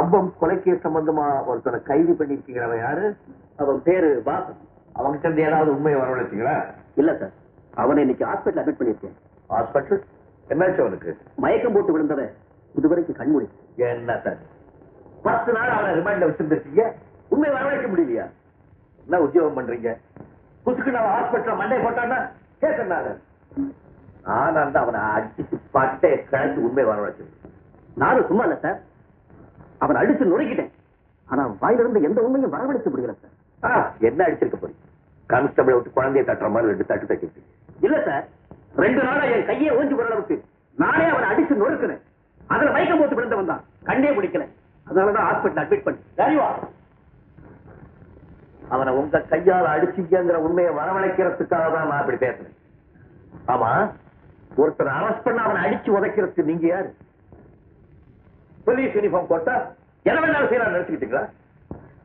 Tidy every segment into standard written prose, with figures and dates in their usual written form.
கம்பம் கொலைக்கு சம்பந்தமா ஒருத்தனை கைது பண்ணிருக்கீங்களா? அவன் யாரு? அவன் பேரு வாசன். அவங்க சேர்ந்து ஏதாவது உண்மையை வரவழைச்சீங்களா? இல்ல சார், அவனை இன்னைக்கு ஹாஸ்பிட்டல் அட்மிட் பண்ணிருக்கேன். ஹாஸ்பிட்டல்? என்னாச்சு அவனுக்கு? மயக்கம் போட்டு விழுந்தவன் இதுவரைக்கும் கண்மூடி. என்ன சார் 10 நாள் அவனை ரிமாண்ட்ல வச்சிருந்துருக்கீங்க, உண்மை வரவழைக்க முடியலையா? என்ன உத்தியோகம் பண்றீங்க? புதுக்கு நான் ஹாஸ்பிட்டல் மண்டை போட்டான்னா கேட்கறாங்க. ஆனா அவனை அடிச்சு பட்டை கழிச்சு உண்மை வரவழைச்சு. நானும் சும்மா இல்ல சார், அவன் அடிச்சு நுழைக்கிட்டேன். ஆனா வாயிலிருந்து எந்த உண்மையும் வரவழைக்க முடியல சார். என்ன அடிச்சிருக்க போறீங்க? கான்ஸ்டபிளை விட்டு குழந்தைய தட்டுற மாதிரி 2 தட்டு தட்டி. இல்ல சார், 2 நாளா என் கையை ஓஞ்சி போற அளவுக்கு நானே அவனை அடிச்சு நொறுக்குனேன். அதுல மயக்கம் போட்டு விழுந்தவன் தான், கண்டே பிடிக்கல. அதனாலதான் ஹாஸ்பிட்டல் அட்மிட் பண்ணி. சரிவா, அவனை உங்க கையால் அடிச்சிங்கிற உண்மையை வரவழைக்கிறதுக்காக தான் நான் அப்படி பேசுறேன். ஆமா, ஒருத்தர் அரெஸ்ட் பண்ண அவனை அடிச்சு உதைக்கிறதுக்கு நீங்க யாரு? போலீஸ் யூனிஃபார்ம் போட்டா என்ன வேணாலும் செய்யலாம் நினைச்சுக்கிட்டீங்களா?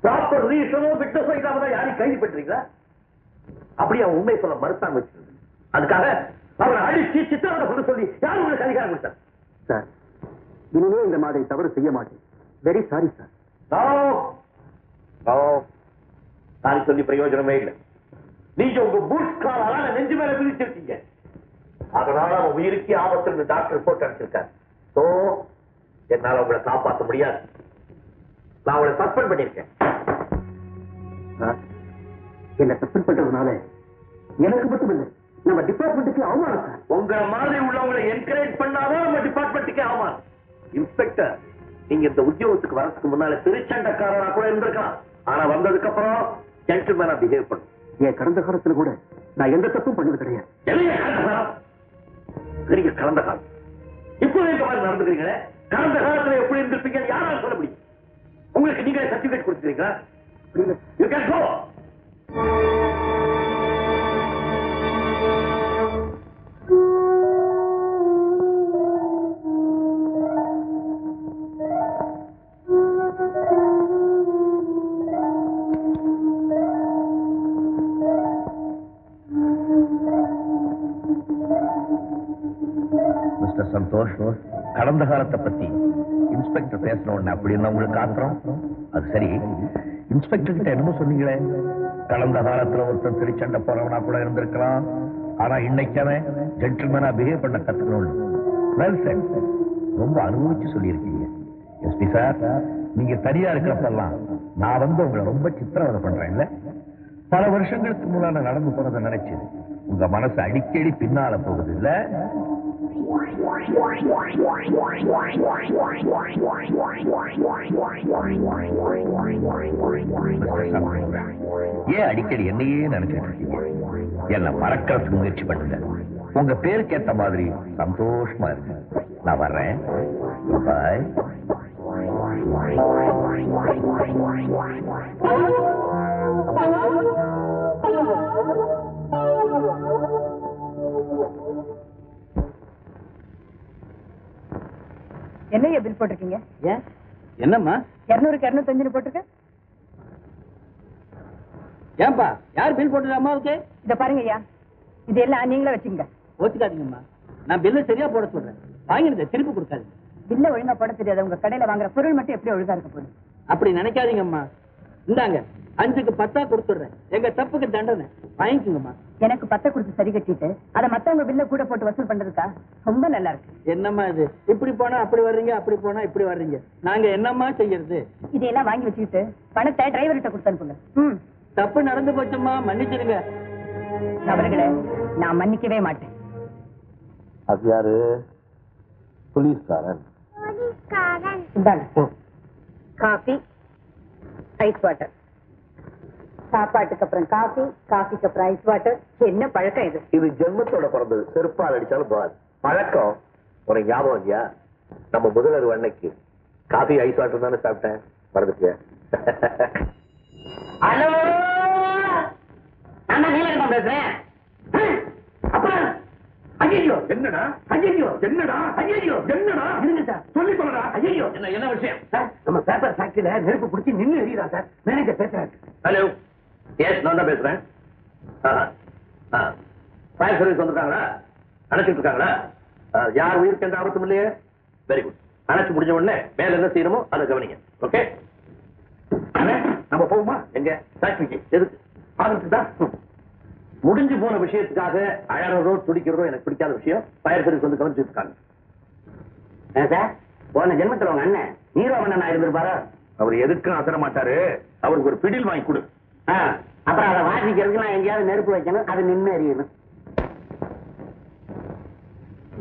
ப்ராப்பர் ரீசனோ விட்னஸோ இல்லாம தான் யாரையும் கைது பண்றீங்களா? அப்படியே அவன் உண்மை சொல்ல மறுத்தான் வச்சிருக்கு. அதுக்காக அவனை அடிச்சு சித்திரவதை கொண்டு சொல்லி யாரும் உங்களுக்கு அதிகாரம் கொடுத்தார்? சார், இனிமே இந்த மாதிரி தவறு செய்ய மாட்டேன். Very sorry sir. சாரி சொல்லி பிரயோஜனமே இல்லை. நீங்க உங்க பூட்ஸ் காலால நெஞ்சு மேல விதிச்சிருக்கீங்க. அதனால அவன் உயிருக்கு ஆபத்து டாக்டர் ரிப்போர்ட் அனுப்பிச்சிருக்காரு. சோ என்னால உங்களை காப்பாற்ற முடியாது. நான் உங்களை சஸ்பெண்ட் பண்ணிருக்கேன். என்ன சஸ்பெண்ட் பண்றதுனால எனக்கு மட்டும் இல்லை, நம்ம டிபார்ட்மெண்ட்டுக்கு அவமானம் சார். உங்களை மாதிரி உள்ளவங்களை என்கரேஜ் பண்ணாதான் நம்ம டிபார்ட்மெண்ட்டுக்கே அவமானம். இன்ஸ்பெக்டர், நீங்க இந்த உத்தியோகத்துக்கு வரதுக்கு முன்னால திருச்சண்டக்காரனா கூட இருந்திருக்கலாம். ஆனா வந்ததுக்கு அப்புறம் ஜென்டில்மேனா பிஹேவ் பண்ணும். என் கடந்த காலத்துல கூட நான் எந்த தப்பும் பண்ணது கிடையாது. பெரிய கடந்த காலம். இப்போ இந்த மாதிரி நடந்துக்கிறீங்களே, கடந்த காலத்துல எப்படி இருந்திருப்பீங்க யாராலும் சொல்ல முடியும்? உங்களுக்கு நீங்களே சர்டிபிகேட் கொடுத்துக்கிறீங்களா? You can go. Mister Santhosh, கடந்த காலத்தை பத்தி இன்ஸ்பெக்டர் பேசணும் அப்படின்னு உங்களுக்கு ஆத்திரம். அது சரி, இன்ஸ்பெக்டர் கிட்ட என்னமோ சொன்னீங்களே, கடந்த காலத்துல ஒருத்தர் திருச்சண்டை போறவனா கூட இருந்திருக்கலாம், ஆனா இன்னைக்கு அவன் ஜென்டில்மேனா பிஹேவ் பண்ண கத்துக்கணும்னு. வெல் செட், ரொம்ப அனுபவிச்சு சொல்லியிருக்கீங்க. எஸ்பி சார், நீங்க தனியா இருக்கிறப்பெல்லாம் நான் வந்து உங்களை ரொம்ப சித்திரவதை பண்றேன் இல்ல? பல வருஷங்களுக்கு முன்னால நடந்து போறதை நினைச்சு உங்க மனசு அடிக்கடி பின்னால போகுது இல்ல? ஏன் அடிக்கடி என்னையே நினைச்சிட்டு இருக்கீங்க? என்ன மறக்கிறதுக்கு முயற்சி பண்ணுங்க. உங்க பேருக்கு ஏத்த மாதிரி சந்தோஷமா இருக்கு. நான் வர்றேன். பாய். என்னையா பில் போட்டிருக்கீங்க? ஏன் என்னம்மா 200க்கு 205 போட்டிருக்க? ஏன்பா யார் பில் போட்டது அம்மாவுக்கு? இத பாருங்க ஐயா, இதெல்லாம் நீங்களே வச்சுங்க. ஓச்சுக்காதீங்கம்மா, நான் பில்ல சரியா போட சொல்றேன். வாங்கினதை திருப்பி கொடுக்காதீங்க. பில்ல ஒழுங்கா போட தெரியாது, உங்க கடையில வாங்குற பொருள் மட்டும் எப்படி ஒழுங்கா இருக்க போகுது? அப்படி நினைக்காதீங்கம்மா. இந்தாங்க 5க்கு 10 கொடுத்துடுறேன். எங்க தப்புக்கு தண்டனை வாங்கிக்கோங்கம்மா. எனக்கு 10 கொடுத்து சரி கட்டிட்டு அதை மத்தவங்க பில்ல கூட போட்டு வசூல் பண்றதுக்கா? ரொம்ப நல்லா இருக்கு. என்னம்மா இது, இப்படி போனா அப்படி வர்றீங்க, அப்படி போனா இப்படி வர்றீங்க. நாங்க என்னம்மா செய்யறது? இதையெல்லாம் வாங்கி வச்சுக்கிட்டு பணத்தை டிரைவர்கிட்ட கொடுத்து அனுப்புங்க. தப்பு நடந்து போச்சும்மா, மன்னிச்சிருங்க. அவர்களே, நான் மன்னிக்கவே மாட்டேன். அது யாரு? போலீஸ்காரன். Coffee, ice water. சாப்பாட்டுக்கு அப்புறம் காபி, காபிக்கு அப்புறம் ஐஸ் வாட்டர். என்ன பழக்கம் இது? இது ஜென்மத்தோட பிறந்தது. செருப்பால் அடிச்சாலும் பால். பழக்கம் உனக்கு ஞாபகம் இல்லையா? நம்ம முதல்வர் அன்னைக்கு காபி ஐஸ் வாட்டர் தானே சாப்பிட்டேன், மறந்துட்டியா? ஹலோ, நான் நீலகண்டம் பேசுறேன். ஐயோ என்னடா, ஐயோ என்னடா, ஐயோ என்னடா, இருங்க சார் சொல்லி சொல்லடா. ஐயோ என்ன விஷயம் சார்? நம்ம பேப்பர் ஃபேக்டரியில நெருப்பு பிடிச்சி நின்று எரியுதா சார்? மேனேஜர் பேசுறாரு. ஹலோ, எஸ் நான் தான் பேசுறேன். ஃபயர் சர்வீஸ் வந்திருக்காங்களா? அழைச்சிட்டு இருக்காங்களா? யார் உயிருக்கு எந்த ஆபத்தும் இல்லையே? Very good. அணைச்சு முடிஞ்ச உடனே மேல என்ன செய்யணுமோ அதை கவனிங்க. ஓகே? நம்ம போவோமா? எங்க ஃபேக்டரிக்கு? எதுக்கு? ஆகிறதுக்கு தான். முடிஞ்சு போன விஷயத்துக்காக அழறதோ துடிக்கிறதோ எனக்கு பிடிக்காத விஷயம். ஃபயர் சர்வீஸ் வந்து கவனிச்சுட்டு இருக்காங்க. சார், போன ஜென்மத்தில் உங்க அண்ணன் நீரோமண்ணன் இருந்திருப்பாரா? அவர் எதுக்கும் அசர மாட்டாரு. அவருக்கு ஒரு பிடில் வாங்கி கொடு. அப்புறம் அதை வாசிக்கிறதுக்கு நான் எங்கேயாவது நெருப்பு வைக்கணும், அது நின்று எறியணும்.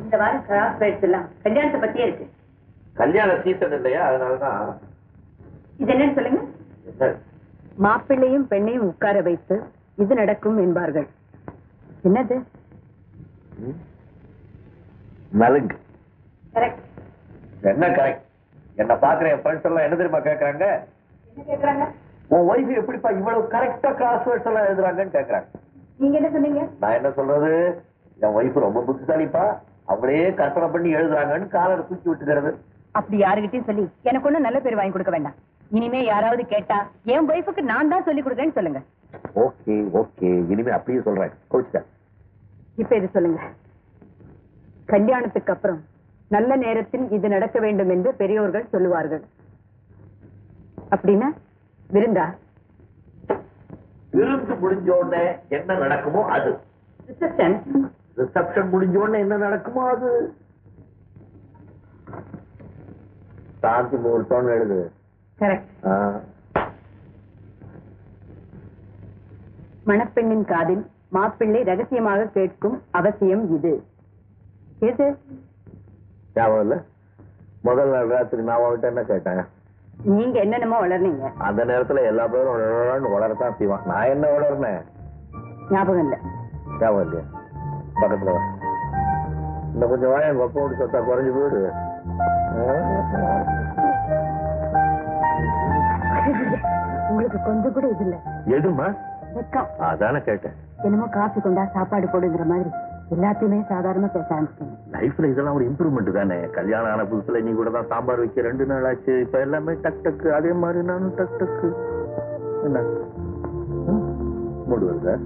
இந்த வாரம் கிராஸ் ரைட்ஸ் எல்லாம் கல்யாணத்தை பத்தியே இருக்கு. கல்யாண சீசன் இல்லையா, அதனாலதான். இது என்னன்னு சொல்லுங்க. மாப்பிள்ளையும் பெண்ணையும் உட்கார வைத்து இது நடக்கும் என்பார்கள். என்னது? நலுங்கு. கரெக்ட். என்ன கரெக்ட்? என்ன பாக்குற என் ஃப்ரெண்ட்ஸ் எல்லாம் என்ன தெரியுமா கேக்குறாங்க? என்ன கேக்குறாங்க? உன் ஒய்ஃப் எப்படிப்பா இவ்வளவு கரெக்டா கிராஸ் வேர்ட்ஸ் எல்லாம் எழுதுறாங்கன்னு கேக்குறாங்க. நீங்க என்ன சொன்னீங்க? நான் என்ன சொல்றது, என் ஒய்ஃப் ரொம்ப புத்திசாலிப்பா, அவளே கற்பனை பண்ணி எழுதுறாங்கன்னு காலரை தூக்கி விட்டுக்கிறது. அப்படி யாருகிட்டயும் சொல்லி எனக்கு ஒண்ணும் நல்ல பேர் வாங்கி கொடுக்க வேண்டாம். இனிமே யாராவது கேட்டா என் ஒய்ஃபுக்கு நான் தான் சொல்லி கொடுக்கறேன்னு சொல்லுங்க. ஓகே ஓகே, இனிமே அப்படியே சொல்றேன். கோச்சுக்க. இப்ப இது சொல்லுங்க. கல்யாணத்துக்கு அப்புறம் நல்ல நேரத்தில் இது நடக்க வேண்டும் என்று பெரியோர்கள் சொல்லுவார்கள். அப்படின்னா விருந்தா? விருந்து முடிஞ்ச உடனே என்ன நடக்குமோ அது ரிசப்ஷன். ரிசப்ஷன் முடிஞ்ச உடனே என்ன நடக்குமோ அது சாந்தி முகூர்த்தம் எழுது. கரெக்ட். மணப்பெண்ணின் காதில் மாப்பிள்ளை ரகசியமாக கேட்கும் அவசியம் இது. எது? ஞாபகம் இல்ல? முதல் நாள் ராத்திரி நான் அவன்கிட்ட என்ன கேட்டேன்? நீங்க என்னென்னமோ வளர்னீங்க. அந்த நேரத்துல எல்லா பேரும் வளரத்தான் செய்வான். நான் என்ன வளர்னேன்? ஞாபகம் இல்ல. ஞாபகம் இல்லையா? பக்கத்துல வா. இன்னும் கொஞ்சம் வாய கொப்போடு சொத்தா குறைஞ்சு போயிடு. உங்களுக்கு கொஞ்சம் கூட இது இல்ல. எதுமா? வெக்கம். அதானே கேட்டேன். என்னமோ காசு கொண்டா சாப்பாடு போடுங்கிற மாதிரி எல்லாத்தையுமே சாதாரணமா பேச ஆரம்பிச்சேன். லைஃப்ல இதெல்லாம் ஒரு இம்ப்ரூவ்மெண்ட் தானே. கல்யாணம் ஆன புதுசுல நீ கூட தான் சாம்பார் வைக்க 2 நாள் ஆச்சு. இப்ப எல்லாமே டக் டக்கு. அதே மாதிரி நானும் டக் டக்கு. என்ன மூடுவா?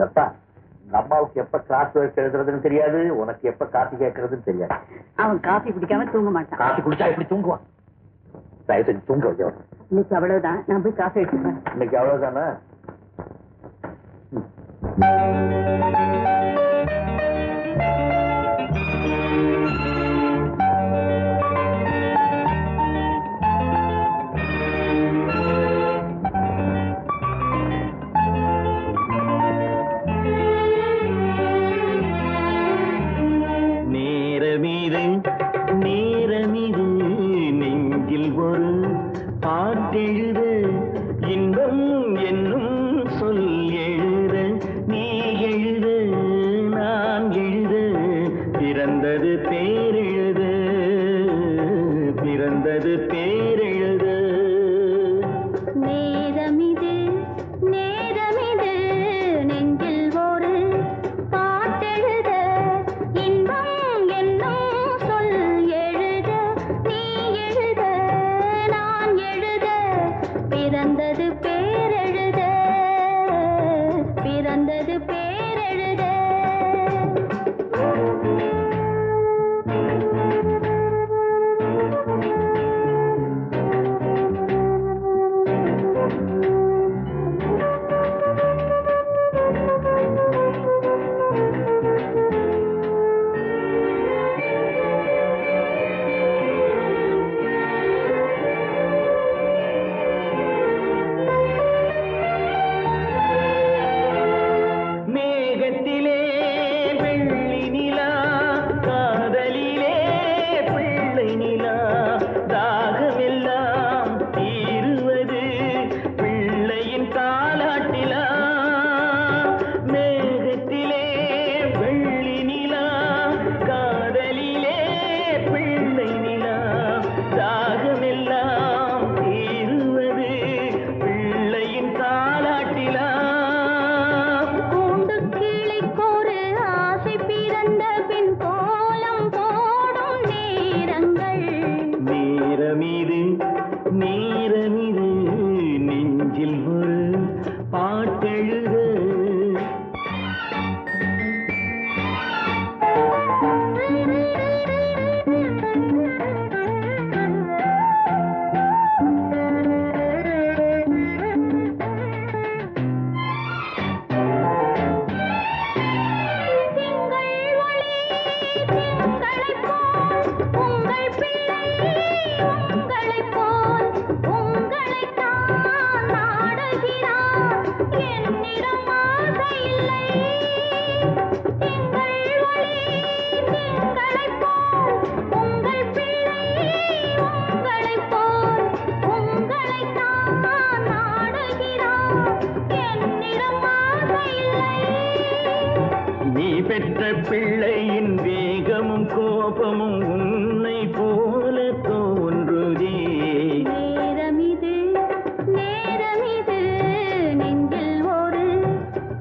அப்பா, அம்மாவுக்கு எப்ப கிளாஸ் எழுதுறதுன்னு தெரியாது, உனக்கு எப்ப காபி கேட்கறதுன்னு தெரியாது. அவன் காபி குடிக்காம தூங்க மாட்டான். காபி குடிச்சா எப்படி தூங்குவான்? தயவு செஞ்சு தூங்க வைக்க. இன்னைக்கு அவ்வளவுதான். நான் போய் காஃபி எடுத்துப்பேன். இன்னைக்கு அவ்வளவுதானே? பெற்ற பிள்ளையின் வேகமும் கோபமும் உன்னை போல தோன்றுதே. நேரமிது நேரமிது நெஞ்சில் ஒரு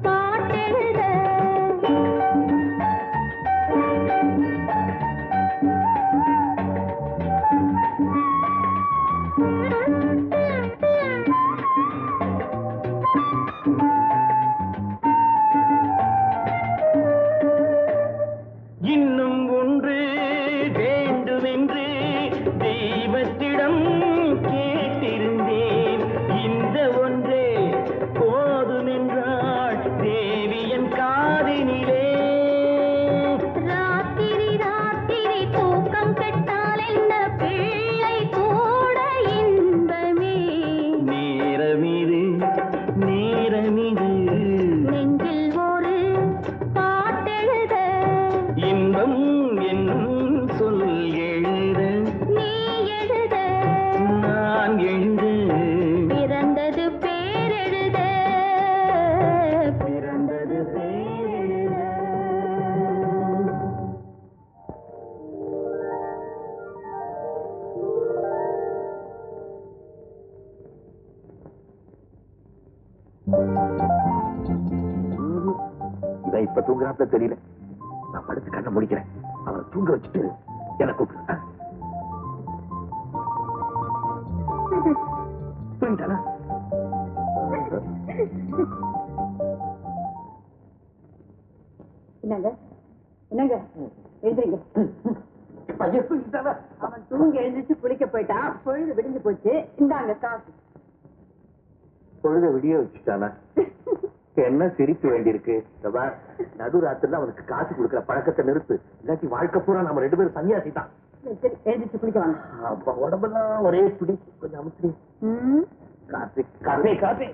பாட்டெழுத. இன்னும் ஒன்று வேண்டுமென்று தெய்வத்திடம் கேட்டிருந்தேன். இந்த ஒன்றே போதுமென்றாள் தேவியன் காதினிலே. ராத்திரி ராத்திரி தூக்கம் கெட்டால் என்ன பிள்ளை கூட இன்பமே. நேரமிது நேரமிது நெஞ்சில் ஒரு பாட்டெழுத. இன்பம் என்னும் சொல் எழுத நீ எழுத நான் எழுத பிறந்தது பேரெழுத. பிறந்தது பேரெழுத. இவன் இப்ப தூங்குறாப்ல தெரியல. நான் படுத்து கண்ணை முடிக்கிறேன். அவனை தூங்க வச்சுட்டு எனக்கு கூப்பிடு. தூங்கிட்டானா? என்னங்க என்னங்க எழுதுறீங்க? பையன் தூங்கிட்டானா? அவன் தூங்கி எழுந்திருச்சு குளிக்க போயிட்டான். பொழுது விடிஞ்சு போச்சு. இந்தாங்க காசு. பொழுத விடிய வச்சுட்டானா? என்ன சிரிக்க வேண்டியிருக்கு. நடுராத்திரில அவனுக்கு காசு கொடுக்கிற பழக்கத்தை நிறுத்து. இல்லாட்டி வாழ்க்கை பூரா நம்ம 2 பேரும் சன்னியாசி தான். சரி எழுந்திருச்சு குளிக்க வாங்க. அப்ப உடம்பெல்லாம் ஒரே பிடி. கொஞ்சம் அமுத்தி. காசு காசு காசு